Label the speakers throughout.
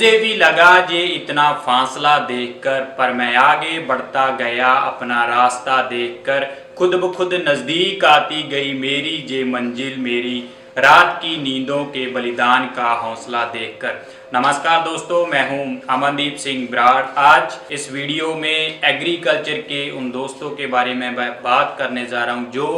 Speaker 1: मुझे भी लगा ये इतना फासला देखकर, पर मैं आगे बढ़ता गया अपना रास्ता देखकर। खुद ब खुद नज़दीक आती गई मेरी ये मंजिल, मेरी रात की नींदों के बलिदान का हौसला देखकर। नमस्कार दोस्तों, मैं हूं अमनदीप सिंह बराड़। आज इस वीडियो में एग्रीकल्चर के उन दोस्तों के बारे में बात करने जा रहा हूं जो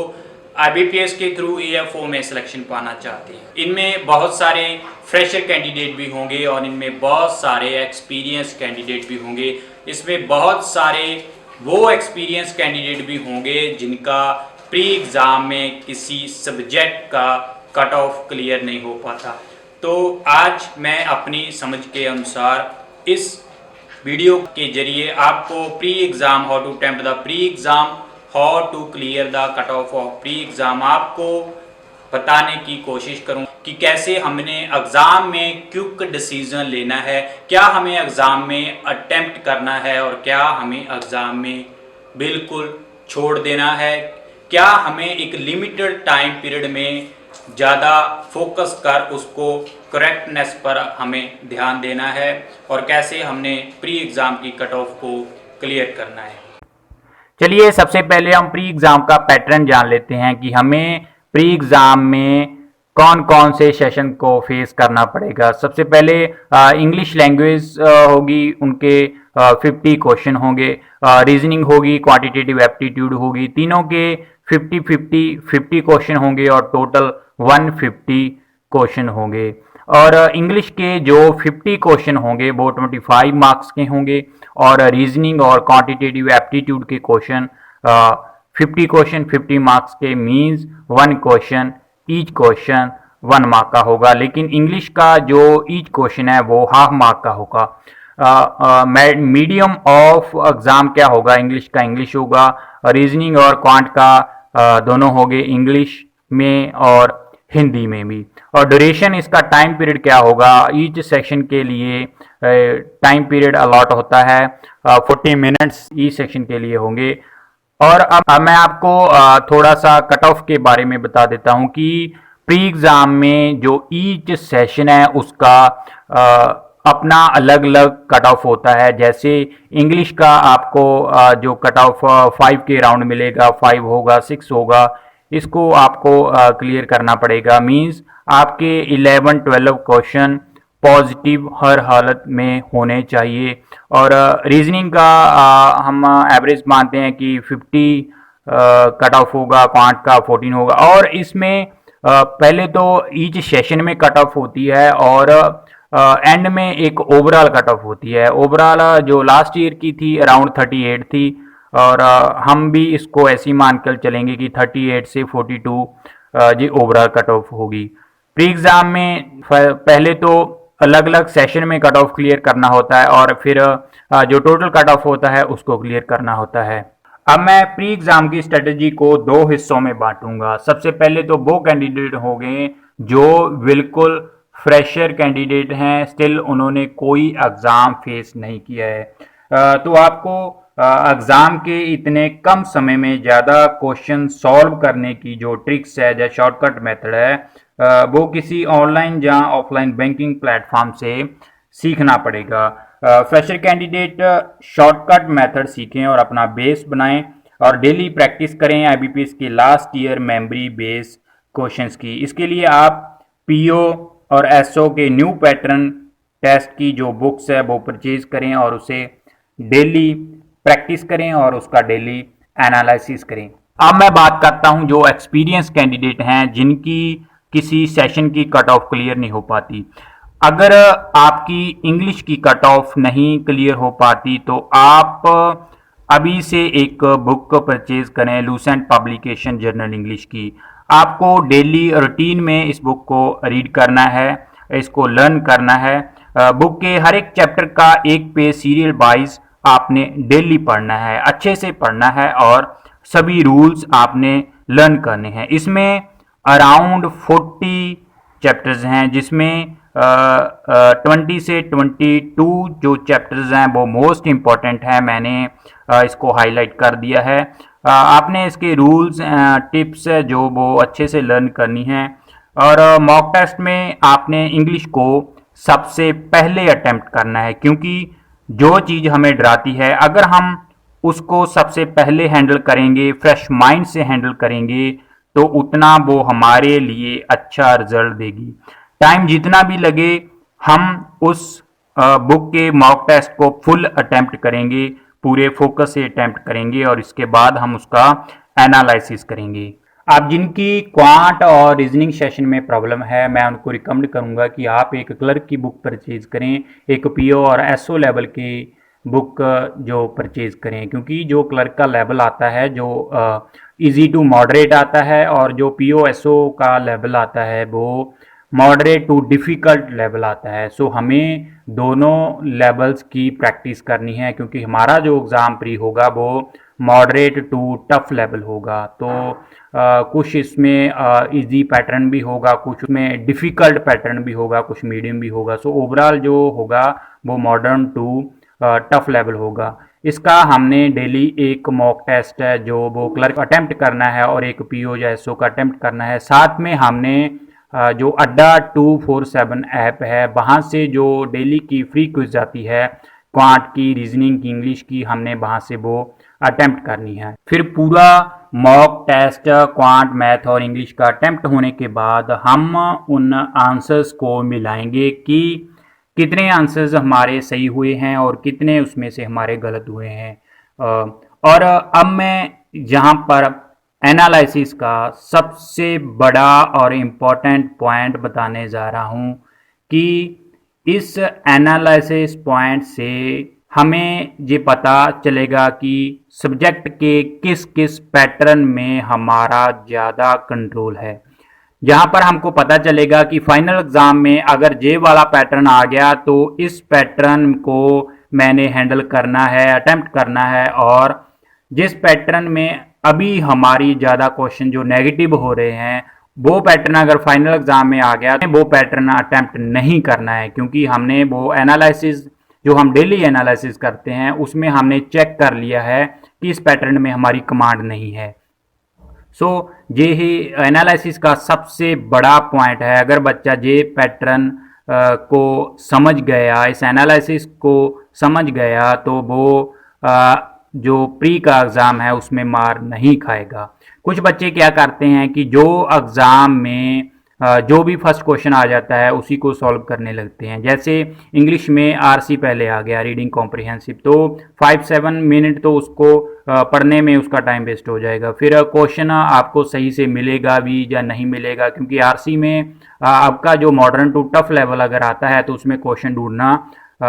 Speaker 1: IBPS के थ्रू AFO में सिलेक्शन पाना चाहते हैं। इनमें बहुत सारे फ्रेशर कैंडिडेट भी होंगे और इनमें बहुत सारे एक्सपीरियंस कैंडिडेट भी होंगे। इसमें बहुत सारे वो एक्सपीरियंस कैंडिडेट भी होंगे जिनका प्री एग्ज़ाम में किसी सब्जेक्ट का कट ऑफ क्लियर नहीं हो पाता। तो आज मैं अपनी समझ के अनुसार इस वीडियो के जरिए आपको pre exam how to attempt the pre exam, how to clear the cut off of pre exam आपको बताने की कोशिश करूं कि कैसे हमने एग्ज़ाम में क्विक डिसीजन लेना है, क्या हमें एग्ज़ाम में अटेम्प्ट करना है और क्या हमें एग्ज़ाम में बिल्कुल छोड़ देना है, क्या हमें एक लिमिटेड टाइम पीरियड में ज़्यादा फोकस कर उसको करेक्टनेस पर हमें ध्यान देना है और कैसे हमने प्री एग्ज़ाम की कट ऑफ को क्लियर करना है।
Speaker 2: चलिए सबसे पहले हम प्री एग्ज़ाम का पैटर्न जान लेते हैं कि हमें प्री एग्ज़ाम में कौन कौन से सेशन को फेस करना पड़ेगा। सबसे पहले इंग्लिश लैंग्वेज होगी, उनके 50 क्वेश्चन होंगे, रीजनिंग होगी, क्वांटिटेटिव एप्टीट्यूड होगी, तीनों के 50 क्वेश्चन होंगे और टोटल 150 क्वेश्चन होंगे। और इंग्लिश के जो 50 क्वेश्चन होंगे वो 25 मार्क्स के होंगे और रीजनिंग और क्वांटिटेटिव एप्टीट्यूड के क्वेश्चन 50 क्वेश्चन 50 मार्क्स के means 1 question, each question 1 mark का होगा। लेकिन इंग्लिश का जो ईच क्वेश्चन है वो हाफ मार्क का होगा। मीडियम ऑफ एग्ज़ाम क्या होगा, इंग्लिश का इंग्लिश होगा, रीजनिंग और क्वांट का दोनों होंगे इंग्लिश में और हिंदी में भी। और ड्यूरेशन इसका टाइम पीरियड क्या होगा, ईच सेक्शन के लिए टाइम पीरियड अलॉट होता है 40 मिनट्स ईच सेक्शन के लिए होंगे। और अब मैं आपको थोड़ा सा कट ऑफ के बारे में बता देता हूं कि प्री एग्ज़ाम में जो ईच सेशन है उसका अपना अलग अलग कट ऑफ होता है। जैसे इंग्लिश का आपको जो कट ऑफ 5 के राउंड मिलेगा, 5 होगा, 6 होगा, इसको आपको क्लियर करना पड़ेगा। मींस आपके 11-12 क्वेश्चन पॉजिटिव हर हालत में होने चाहिए। और रीजनिंग का हम एवरेज मानते हैं कि 50 कट ऑफ होगा, क्वांट का 14 होगा। और इसमें पहले तो ईच सेशन में कट ऑफ होती है और एंड में एक ओवरऑल कट ऑफ होती है। ओवरऑल जो लास्ट ईयर की थी अराउंड 38 थी और हम भी इसको ऐसे ही मानकर चलेंगे कि 38 से 42 जी ओवरऑल कट ऑफ होगी। प्री एग्ज़ाम में पहले तो अलग अलग सेशन में कट ऑफ क्लियर करना होता है और फिर जो टोटल कट ऑफ होता है उसको क्लियर करना होता है। अब मैं प्री एग्ज़ाम की स्ट्रेटजी को 2 हिस्सों में बांटूंगा। सबसे पहले तो वो कैंडिडेट हो गए जो बिल्कुल फ्रेशर कैंडिडेट हैं, स्टिल उन्होंने कोई एग्ज़ाम फेस नहीं किया है। तो आपको एग्ज़ाम के इतने कम समय में ज़्यादा क्वेश्चन सॉल्व करने की जो ट्रिक्स है, जो शॉर्टकट मेथड है, वो किसी ऑनलाइन या ऑफलाइन बैंकिंग प्लेटफॉर्म से सीखना पड़ेगा। फ्रेशर कैंडिडेट शॉर्टकट मेथड सीखें और अपना बेस बनाएं और डेली प्रैक्टिस करें IBPS के last year memory base questions की। इसके लिए आप PO और SO के न्यू पैटर्न टेस्ट की जो बुक्स है वो परचेज करें और उसे डेली प्रैक्टिस करें और उसका डेली एनालिसिस करें। अब मैं बात करता हूं जो एक्सपीरियंस कैंडिडेट हैं जिनकी किसी सेशन की कट ऑफ क्लियर नहीं हो पाती। अगर आपकी इंग्लिश की कट ऑफ नहीं क्लियर हो पाती तो आप अभी से एक बुक परचेज करें, लूसेंट पब्लिकेशन जर्नल इंग्लिश की। आपको डेली रूटीन में इस बुक को रीड करना है, इसको लर्न करना है। बुक के हर एक चैप्टर का एक पेज सीरियल वाइज आपने डेली पढ़ना है, अच्छे से पढ़ना है और सभी रूल्स आपने लर्न करने हैं। इसमें अराउंड 40 चैप्टर्स हैं जिसमें 20 से 22 जो चैप्टर्स हैं वो मोस्ट इम्पॉर्टेंट है। मैंने इसको हाईलाइट कर दिया है। आपने इसके रूल्स टिप्स जो वो अच्छे से लर्न करनी है। और मॉक टेस्ट में आपने इंग्लिश को सबसे पहले अटेम्प्ट करना है, क्योंकि जो चीज़ हमें डराती है अगर हम उसको सबसे पहले हैंडल करेंगे, फ्रेश माइंड से हैंडल करेंगे, तो उतना वो हमारे लिए अच्छा रिजल्ट देगी। टाइम जितना भी लगे हम उस बुक के मॉक टेस्ट को फुल अटेम्प्ट करेंगे, पूरे फोकस से अटेम्प्ट करेंगे और इसके बाद हम उसका एनालिसिस करेंगे। आप जिनकी क्वांट और रीजनिंग सेशन में प्रॉब्लम है, मैं उनको रिकमेंड करूंगा कि आप एक क्लर्क की बुक परचेज करें, एक पीओ और एसओ लेवल की बुक जो परचेज करें, क्योंकि जो क्लर्क का लेवल आता है जो इजी टू मॉडरेट आता है और जो पीओ एसओ का लेवल आता है वो मॉडरेट टू डिफ़िकल्ट लेवल आता है। सो हमें दोनों लेवल्स की प्रैक्टिस करनी है, क्योंकि हमारा जो एग्ज़ाम प्री होगा वो मॉडरेट टू टफ लेवल होगा। तो कुछ इसमें इजी पैटर्न भी होगा, कुछ में डिफ़िकल्ट पैटर्न भी होगा, कुछ मीडियम भी होगा। सो ओवरऑल जो होगा वो मॉडर्न टू टफ लेवल होगा। इसका हमने डेली एक मॉक टेस्ट है जो वो क्लर्क अटेम्प्ट करना है और एक पीओ या एसओ का अटेम्प्ट करना है। साथ में हमने जो अड्डा 247 ऐप है वहाँ से जो डेली की फ्री क्विज आती है क्वांट की, रीजनिंग की, इंग्लिश की, हमने वहाँ से वो अटेम्प्ट करनी है। फिर पूरा मॉक टेस्ट क्वांट, मैथ और इंग्लिश का अटेम्प्ट होने के बाद हम उन आंसर्स को मिलाएंगे कि कितने आंसर्स हमारे सही हुए हैं और कितने उसमें से हमारे गलत हुए हैं। और अब मैं यहाँ पर एनालिसिस का सबसे बड़ा और इम्पोर्टेंट पॉइंट बताने जा रहा हूँ कि इस एनालिसिस पॉइंट से हमें ये पता चलेगा कि सब्जेक्ट के किस किस पैटर्न में हमारा ज़्यादा कंट्रोल है। यहाँ पर हमको पता चलेगा कि फाइनल एग्जाम में अगर जे वाला पैटर्न आ गया तो इस पैटर्न को मैंने हैंडल करना है, अटेम्प्ट करना है, और जिस पैटर्न में अभी हमारी ज़्यादा क्वेश्चन जो नेगेटिव हो रहे हैं वो पैटर्न अगर फाइनल एग्जाम में आ गया तो वो पैटर्न अटेम्प्ट नहीं करना है, क्योंकि हमने वो एनालिसिस जो हम डेली एनालिसिस करते हैं उसमें हमने चेक कर लिया है कि इस पैटर्न में हमारी कमांड नहीं है। सो ये ही एनालिसिस का सबसे बड़ा पॉइंट है। अगर बच्चा ये पैटर्न को समझ गया, इस एनालिसिस को समझ गया, तो वो जो प्री का एग्ज़ाम है उसमें मार नहीं खाएगा। कुछ बच्चे क्या करते हैं कि जो एग्ज़ाम में जो भी फर्स्ट क्वेश्चन आ जाता है उसी को सॉल्व करने लगते हैं। जैसे इंग्लिश में आरसी पहले आ गया, रीडिंग कॉम्प्रिहेंसिव, तो 5-7 मिनट तो उसको पढ़ने में उसका टाइम वेस्ट हो जाएगा। फिर क्वेश्चन आपको सही से मिलेगा भी या नहीं मिलेगा, क्योंकि आरसी में आपका जो मॉडर्न टू टफ लेवल अगर आता है तो उसमें क्वेश्चन ढूंढना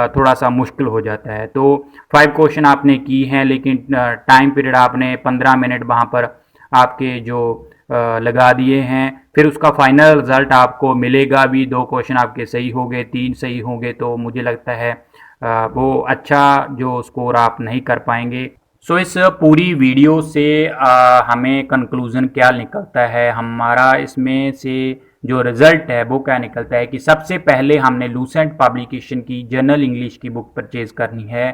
Speaker 2: थोड़ा सा मुश्किल हो जाता है। तो 5 क्वेश्चन आपने की हैं लेकिन टाइम पीरियड आपने 15 मिनट वहाँ पर आपके जो लगा दिए हैं, फिर उसका फाइनल रिजल्ट आपको मिलेगा भी, 2 क्वेश्चन आपके सही हो गए, 3 सही हो गए, तो मुझे लगता है वो अच्छा जो स्कोर आप नहीं कर पाएंगे। सो इस पूरी वीडियो से हमें कंक्लूज़न क्या निकलता है, हमारा इसमें से जो रिज़ल्ट है वो क्या निकलता है कि सबसे पहले हमने लूसेंट पब्लिकेशन की जनरल इंग्लिश की बुक परचेज़ करनी है।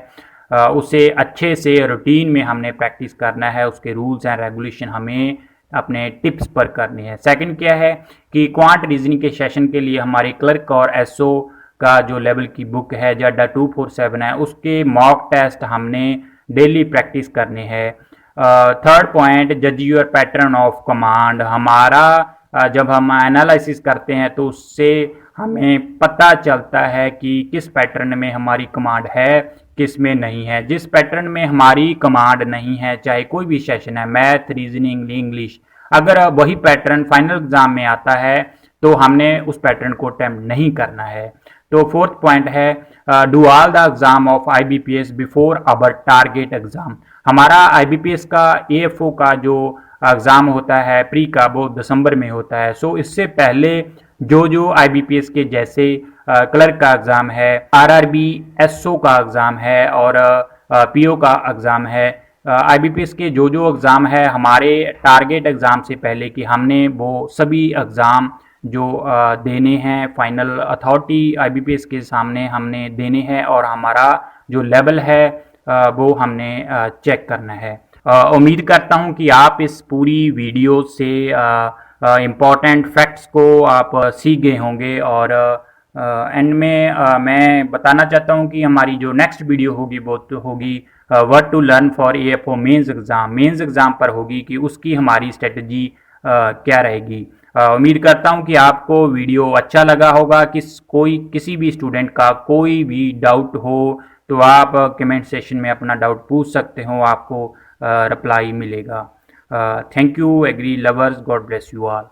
Speaker 2: उसे अच्छे से रूटीन में हमने प्रैक्टिस करना है, उसके रूल्स एंड रेगुलेशन हमें अपने टिप्स पर करनी है। सेकंड क्या है कि क्वांट रीजनिंग के सेशन के लिए हमारे क्लर्क और एसओ का जो लेवल की बुक है जो अड्डा 247 है उसके मॉक टेस्ट हमने डेली प्रैक्टिस करने हैं। थर्ड पॉइंट, जज योर पैटर्न ऑफ कमांड। हमारा जब हम एनालिसिस करते हैं तो उससे हमें पता चलता है कि किस पैटर्न में हमारी कमांड है, किस में नहीं है। जिस पैटर्न में हमारी कमांड नहीं है, चाहे कोई भी सेशन है, मैथ, रीजनिंग, इंग्लिश, अगर वही पैटर्न फाइनल एग्जाम में आता है तो हमने उस पैटर्न को अटेम्प्ट नहीं करना है। तो फोर्थ पॉइंट है, do all the exam of IBPS before our target exam. हमारा आईबीपीएस का एएफओ का जो एग्ज़ाम होता है प्री का वो दिसंबर में होता है। सो इससे पहले जो आईबीपीएस के जैसे क्लर्क का एग्ज़ाम है, आरआरबी एसओ का एग्ज़ाम है और पीओ का एग्ज़ाम है, आईबीपीएस के जो एग्ज़ाम है हमारे टारगेट एग्ज़ाम से पहले कि हमने वो सभी एग्ज़ाम जो देने हैं फाइनल अथॉरिटी आईबीपीएस के सामने हमने देने हैं और हमारा जो लेवल है वो हमने चेक करना है। उम्मीद करता हूँ कि आप इस पूरी वीडियो से इम्पॉर्टेंट फैक्ट्स को आप सीख गए होंगे और एंड में मैं बताना चाहता हूँ कि हमारी जो नेक्स्ट वीडियो होगी वो तो होगी what to learn for AFO mains exam पर होगी कि उसकी हमारी स्ट्रेटजी क्या रहेगी। उम्मीद करता हूँ कि आपको वीडियो अच्छा लगा होगा। किसी भी स्टूडेंट का कोई भी डाउट हो तो आप कमेंट सेक्शन में अपना डाउट पूछ सकते हो, आपको रिप्लाई मिलेगा। Thank you agri lovers, God bless you all.